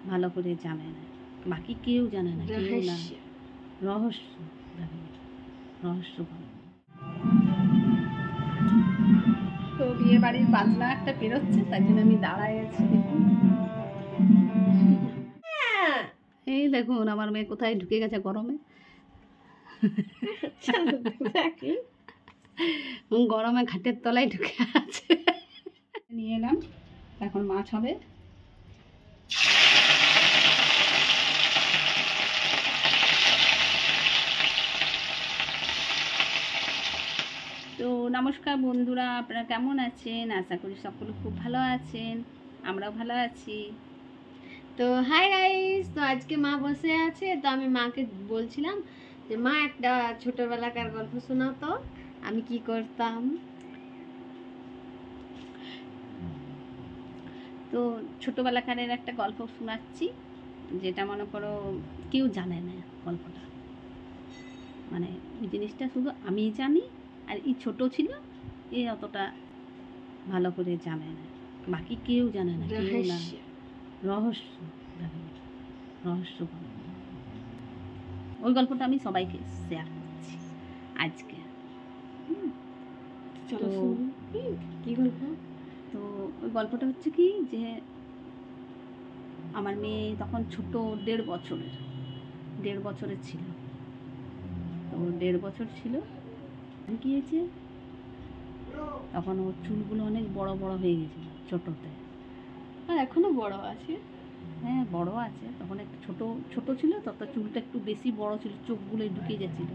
ভালো করে জানে না, বাকি কেউ জানে না, কেউ না, রহস্য রহস্য। তো বিয়ে বাড়ির বাজনা একটা বেরোচ্ছে, তাই জন্য আমি দাঁড়ায় আছি। এই দেখুন আমার মেয়ে কোথায় ঢুকে গেছে গরমে। গরমে ঘাটের তলায় ঢুকে আছে। নিয়ে এলাম, এখন মাছ হবে। তো নমস্কার বন্ধুরা, আপনারা কেমন আছেন? আশা করি সকলে খুব ভালো আছেন, আমরাও ভালো আছি। তো হাই গাইস, তো আজকে মা বসে আছে, তো আমি মাকে বলছিলাম যে মা একটা ছোটবেলাকার গল্প শোনাও তো, আমি কি করতাম। তো ছোটোবেলাকারের একটা গল্প শোনাচ্ছি, যেটা মনে করো কেউ জানে না গল্পটা, মানে ওই জিনিসটা শুধু আমিই জানি, আর এই ছোট ছিল এ অতটা ভালো করে জানে না, বাকি কেউ জানে না, কেউ না, রহস্য রহস্য। ওই গল্পটা আমি সবাইকে শেয়ার করছি আজকে। চলো কি গল্প? তো ওই গল্পটা হচ্ছে কি, যে আমার মেয়ে তখন ছোট, 1.5 বছরের ছিল। তো 1.5 বছর ছিল, কি হয়েছে তখন ওর চুলগুলো অনেক বড় বড় হয়ে গেছিল ছোটোতে, আর এখনো বড় আছে। হ্যাঁ বড় আছে, তখন একটু ছোট ছিল, তত চুলটা একটু বেশি বড় ছিল, চোখগুলোই ঢুকে যাচ্ছিল।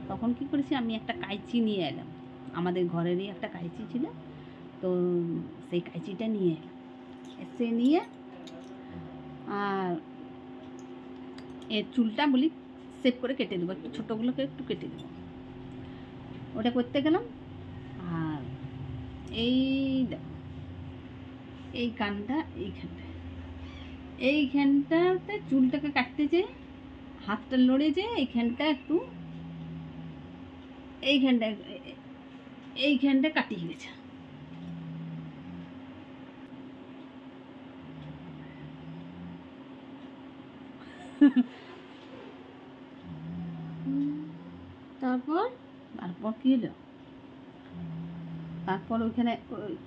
তখন কি করেছি, আমি একটা কাঁচি নিয়ে এলাম, আমাদের ঘরেরই একটা কাঁচি ছিল, তো সেই কাঁচিটা নিয়ে এলাম, এসে নিয়ে আর এর চুলটা বলি সেভ করে কেটে দেবো, একটু ছোটোগুলোকে একটু কেটে দেবো, ওটা করতে গেলাম। আর এই দেখো এই কানটা, এইখানটাতে চুলটাকে কাটতে যেয়ে হাতটা লড়ে যেয়ে এইখানটা কাটিয়ে গেছে। তারপর কি হলো, তারপর ওইখানে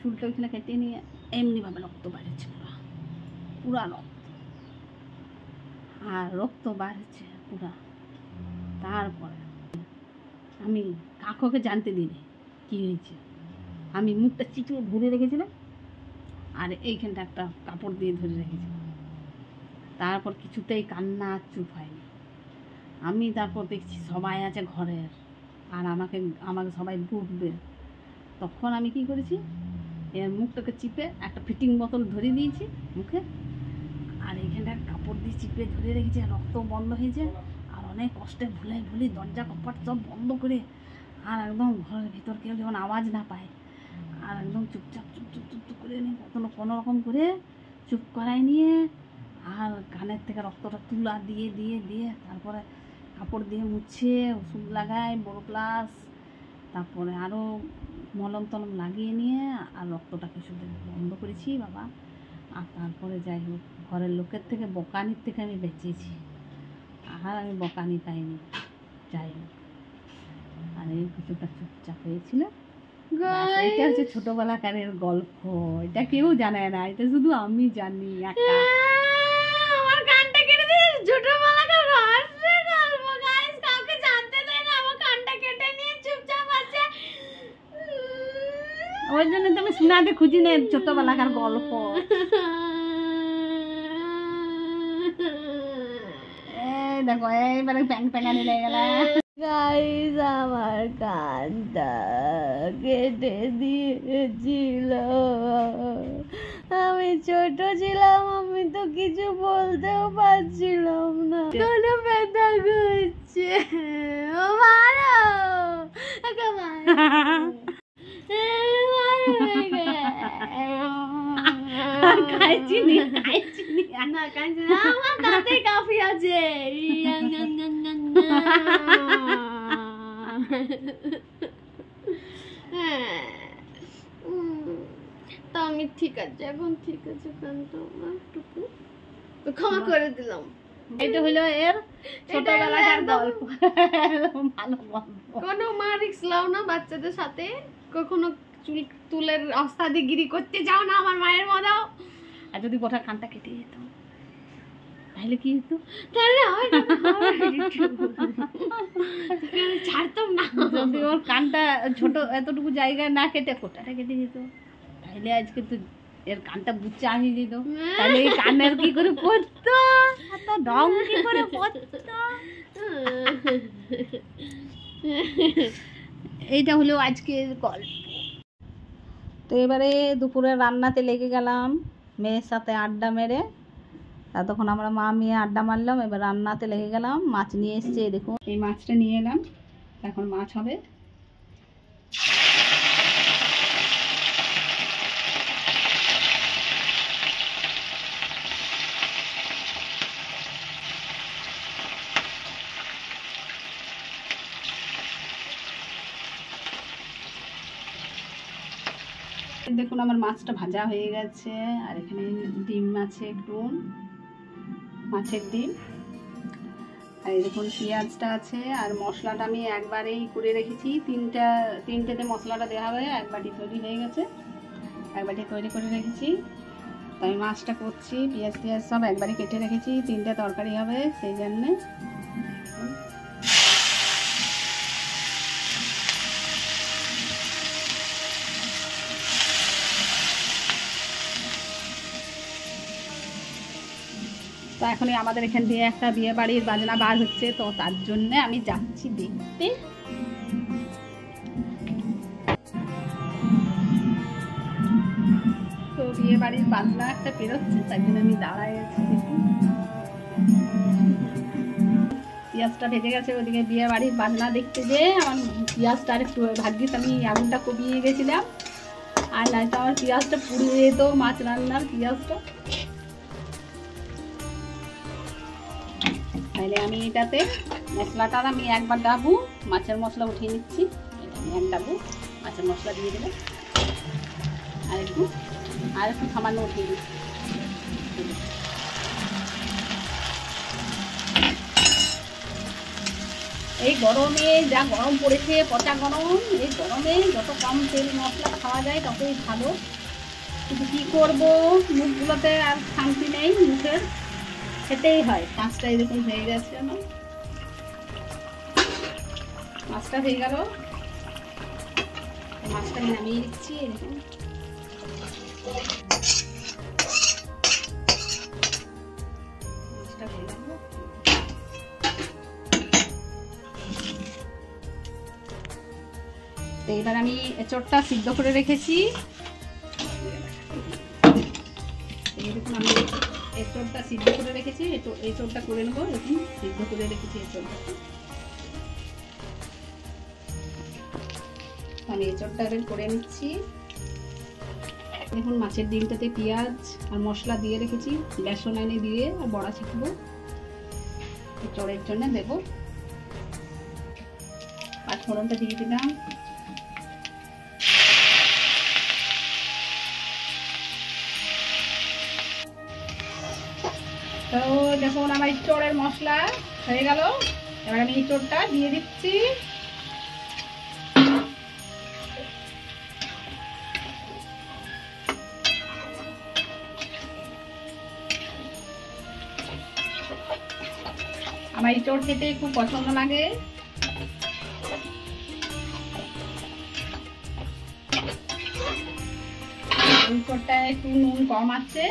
চুলটা ওইখানে কেটে নিয়ে এমনিভাবে রক্ত বাড়ছে, পুরা রক্ত, আর রক্ত বাড়ছে পুরা। তারপরে আমি কাকুকে জানতে দিইনি কী হয়েছে, আমি মুখটা চিটিয়ে ধরে রেখেছিলাম, আর এইখানটা একটা কাপড় দিয়ে ধরে রেখেছিলাম। তারপর কিছুতেই কান্না চুপ হয়নি। আমি তারপর দেখছি সবাই আছে ঘরের, আর আমাকে সবাই বুঝবে। তখন আমি কি করেছি, এর মুখটাকে চিপে একটা ফিটিং বোতল ধরে দিয়েছি মুখে, আর এইখানটা কাপড় দিয়ে চিপে ধরে রেখেছি, রক্ত বন্ধ হয়েছে। আর অনেক কষ্টে ভুলি দরজা কপাট সব বন্ধ করে, আর একদম ঘরের ভিতর কেউ যখন আওয়াজ না পায়, আর একদম চুপচাপ চুপ করে নিয়ে কোনো রকম করে চুপ করাই নিয়ে, আর কানের থেকে রক্তটা তুলা দিয়ে তারপরে কাপড় দিয়ে মুছে ওষুধ লাগাই বড় প্লাস, তারপরে আরও মলম টলম লাগিয়ে নিয়ে আর রক্তটাকে শুধু বন্ধ করেছি বাবা। আর তারপরে যাই হোক ঘরের লোকের থেকে, বকানির থেকে আমি বেঁচেছি, আর আমি বকানি পাইনি। যাই হোক, আর এই কিছুটা চুপচাপ হয়েছিল। এটা হচ্ছে ছোটবেলাকারের গল্প, এটা কেউ জানে না, এটা শুধু আমি জানি একা। আমার কানটা কেটে দিয়ে ছোটবেলাকার রহস্যের গল্প, গাইস কাউকে জানতে দেয় না, আমার কানটা কেটে নিয়ে চুপচাপ আছে। ওই জন্য তো আমি শোনাতে খুঁজি না ছোটবেলাকার গল্প। এই দেখো এইবারে প্যাঙানি লেগে গেল। গাইস আমার কানটা কেটে দিয়েছিল, আমি ছোট ছিলাম, আমি তো কিছু বলতেও পারছিলাম না, কোনো ব্যথা করছে। ও মারো খাইছি না, আমার দাঁতে কাফি আছে। তো আমি ঠিক আছে, এখন ঠিক আছে, কানটা একটুকু ক্ষমা করে দিলাম। এটা হলো এর ছোটবেলাকার গল্প, ভালো গল্প। কোনো মা রিস্ক লাও না বাচ্চাদের সাথে, কখনো চুল তুলের অস্তাদিগিরি করতে যাও না আমার মায়ের মতো। আর যদি বোটার কানটা কেটে যেত তাহলে কি হতো? তাহলে ছাড়তাম না। যদি ওর কানটা ছোট এতটুকু জায়গায় না কেটে কোটাটা কেটে যেত তাহলে আজকে তো এর কানটা বুচ্ছে আসিয়ে দিত, তাহলে এই কানের কি করে পড়তো, এত ঢং কি করে পড়তো। এইটা হলো আজকের গল্প। তো এবারে দুপুরে রান্নাতে লেগে গেলাম মেয়ের সাথে আড্ডা মেরে। তখন আমরা মা মেয়ে আড্ডা মারলাম, এবার রান্নাতে লেগে গেলাম। মাছ নিয়ে এসছে, দেখুন এই মাছটা নিয়ে এলাম, এখন মাছ হবে। দেখুন আমার মাছটা ভাজা হয়ে গেছে, আর এখানে ডিম আছে, একটু মাছের ডিম, আর এই দেখুন পেঁয়াজটা আছে, আর মশলাটা আমি একবারেই করে রেখেছি। তিনটেতে মশলাটা দেওয়া হবে, এক বাটি তৈরি হয়ে গেছে, এক বাটি তৈরি করে রেখেছি। তো আমি মাছটা করছি, পেঁয়াজ টিয়াজ সব একবারে কেটে রেখেছি, 3টে তরকারি হবে সেই জন্যে। তো এখনই আমাদের এখান দিয়ে একটা বিয়ে বাড়ির বাজনা বার হচ্ছে, তো তার জন্য আমি যাচ্ছি দেখতে। তো বিয়ে বাড়ির বাজনা একটা বেরোচ্ছে, তাই জন্য আমি দাঁড়ায় আছি। পেঁয়াজটা ভেজে গেছে, ওদিকে বিয়ে বাড়ির বাজনা দেখতে যে আমার পেঁয়াজটা একটু ভাগ্যিস আমি আগুনটা কমিয়ে গেছিলাম, আর নয়তো আমার পেঁয়াজটা পুড়িয়ে যেত, মাছ রান্নার পেঁয়াজটা। তাহলে আমি এটাতে মশলাটা আমি একবার ডাবু মাছের মশলা উঠিয়ে নিচ্ছি, এটা আমি এক ডাবু মাছের মশলা দিয়ে দেবো, আর একটু সামান্য উঠিয়ে দিচ্ছি। এই গরমে যা গরম পড়েছে, পচা গরম, এই গরমে যত কম তেল মশলা খাওয়া যায় ততই ভালো। কিন্তু কী করবো, মুখগুলোতে আর শান্তি নেই, মুখের খেতেই হয়। মাছটা এরকম হয়ে গেছে, আমার মাছটা হয়ে গেল, মাছটা আমি নামিয়ে দিচ্ছি। এরকম মাছটা হয়ে গেল। তো এবার আমি এঁচড়টা সিদ্ধ করে রেখেছি, দেখুন আমি এঁচড়টা সিদ্ধ করে রেখেছি, এঁচড়টা করে নেবো। দেখুন সিদ্ধ করে রেখেছি এঁচড়টা, আমি এঁচড়টা এবার করে নিচ্ছি। দেখুন মাছের ডিমটাতে পেঁয়াজ আর মশলা দিয়ে রেখেছি, বেসন এনে দিয়ে আর বড়া ছিটবো এঁচড়ের জন্য দেবো। আর ফোড়নটা দিয়ে দিলাম, তো দেখুন আমার এঁচড়ের মশলা হয়ে গেল। এবার আমি এঁচড়টা দিয়ে দিচ্ছি, আমার এঁচড় খেতে খুব পছন্দ লাগে। এঁচড়টা একটু নুন কম আছে,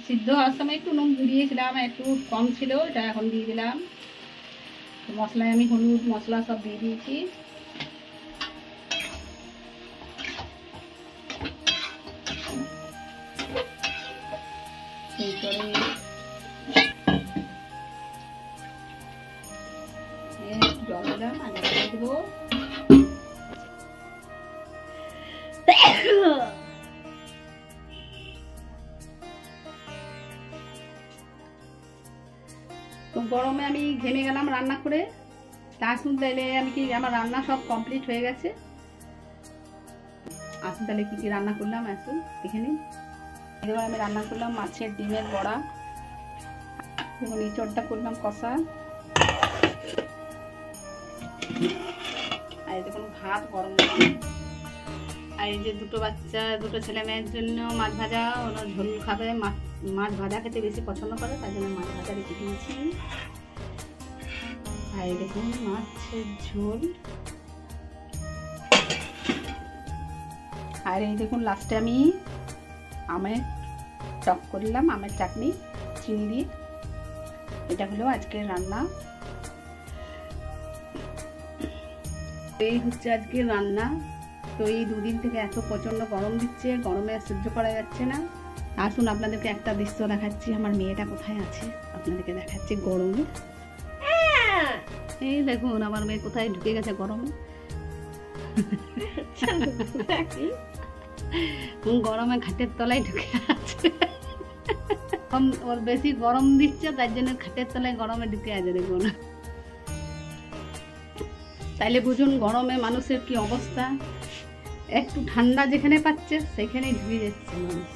সিদ্ধ হওয়ার সময় একটু নুন দিয়েছিলাম, একটু কম ছিল, এটা এখন দিয়ে দিলাম। মশলায় আমি হলুদ মশলা সব দিয়ে দিয়েছি। জল দিলাম, আগে দিয়ে দেবো। তো গরমে আমি ঘেমে গেলাম রান্না করে, তা আসুন তাহলে আমি কি আমার রান্না সব কমপ্লিট হয়ে গেছে। আসুন তাহলে কি কি রান্না করলাম, আসুন দেখে নিন। এবার আমি রান্না করলাম মাছের ডিমের বড়া, দেখুন ইঁচড়টা করলাম কষা। আর দেখুন ভাত গরম গরম। আর এই যে দুটো ছেলে মেয়ের জন্য মাছ ভাজা, ওরা ঝোল খাবে, মাছ ভাজা খেতে বেশি পছন্দ করে, তাই জন্য মাছ ভাজা রেখে দিয়েছি। আর এই দেখুন মাছের ঝোল। আর এই দেখুন লাস্টে আমি আমের টক করলাম, আমের চাটনি চিনি দিয়ে। এটা হলো আজকের রান্না। এই হচ্ছে আজকের রান্না। তো এই দুদিন থেকে এত প্রচন্ড গরম দিচ্ছে, গরমে আর সহ্য করা যাচ্ছে না। আসুন আপনাদেরকে একটা দৃশ্য দেখাচ্ছি, আমার মেয়েটা কোথায় আছে আপনাদেরকে দেখাচ্ছি গরমে। এই দেখুন আমার মেয়ে কোথায় ঢুকে গেছে গরমে। গরমে খাটের তলায় ঢুকে আছে। ওর বেশি গরম দিচ্ছে, তার জন্য খাটের তলায় গরমে ঢুকে আছে দেখুন। তাইলে বুঝুন গরমে মানুষের কি অবস্থা। একটু ঠান্ডা যেখানে পাচ্ছে সেখানেই ঢুকে যাচ্ছে মানুষ।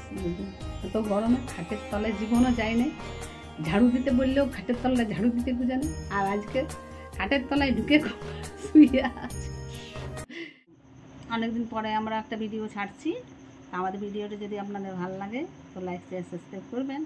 এত গরমে খাটের তলায় জীবনও যায় না। ঝাড়ু দিতে বললেও খাটের তলায় ঝাড়ু দিতে বুঝে না। আর আজকে খাটের তলায় ঢুকে শুয়ে আছে। অনেকদিন পরে আমরা একটা ভিডিও ছাড়ছি। আমাদের ভিডিওটা যদি আপনাদের ভালো লাগে তো লাইক শেয়ার সাবস্ক্রাইব করবেন।